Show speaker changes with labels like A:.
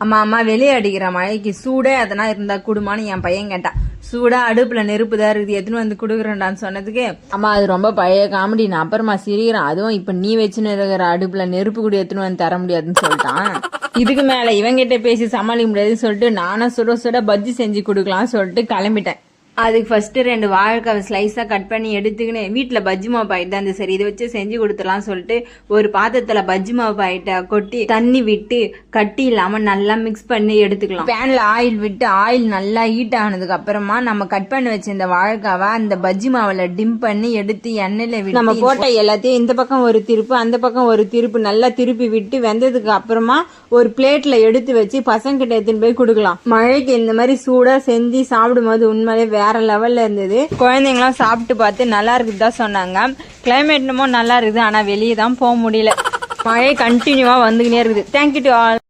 A: அம்மா அம்மா வெளியே அடிக்கிற மழைக்கு சூடே அதனா இருந்தா குடுமான்னு என் பையன் கேட்டான். சூடா அடுப்புல நெருப்புதான் இருக்குது, எத்தனை வந்து குடுக்குறேன்டான்னு சொன்னதுக்கு, அம்மா அது ரொம்ப பழைய காமெடி, நான் அப்புறமா சிரிக்கிறேன், அதுவும் இப்ப நீ வச்சுன்னு இருக்கிற அடுப்புல நெருப்பு கூட எத்தனை வந்து தர முடியாதுன்னு சொல்லிட்டான். இதுக்கு மேல இவங்கிட்ட பேசி சமாளிக்க முடியாதுன்னு சொல்லிட்டு நானும் சுட சுட பஜ்ஜி செஞ்சு கொடுக்கலாம்னு சொல்லிட்டு கிளம்பிட்டேன். அதுக்கு ஃபர்ஸ்ட் 2 வாழைக்காவை ஸ்லைஸா கட் பண்ணி எடுத்துக்கின்னு வீட்டுல பஜ்ஜி மாவு பாக்கெட் தான் சரி இதை வச்சு செஞ்சு கொடுத்துலாம் சொல்லிட்டு ஒரு பாத்திரத்துல பஜ்ஜி மாவு பாக்கெட்டை கொட்டி தண்ணி விட்டு கட்டி இல்லாம நல்லா மிக்ஸ் பண்ணி எடுத்துக்கலாம். பேன்ல ஆயில் விட்டு ஆயில் நல்லா ஹீட் ஆனதுக்கு அப்புறமா நம்ம கட் பண்ணி வச்ச இந்த வாழைக்காவை அந்த பஜ்ஜி மாவுல டிம் பண்ணி எடுத்து எண்ணெயில விட்டு நம்ம போட்ட எல்லாத்தையும் இந்த பக்கம் ஒரு திருப்பு அந்த பக்கம் ஒரு திருப்பு நல்லா திருப்பி விட்டு வெந்ததுக்கு அப்புறமா ஒரு பிளேட்ல எடுத்து வச்சு பசங்க கிட்ட எடுத்துன்னு போய் கொடுக்கலாம். மழைக்கு இந்த மாதிரி சூடா செஞ்சு சாப்பிடும் போது உண்மையிலே வேற லெவல்ல இருந்தது. குழந்தைங்களாம் சாப்பிட்டு பார்த்து நல்லா இருக்குதுதான் சொன்னாங்க. கிளைமேட் நல்லா இருக்குது, ஆனா வெளியே தான் போக முடியல. மழை கண்டினியூவா வந்துக்கினே இருக்குது. Thank you to all.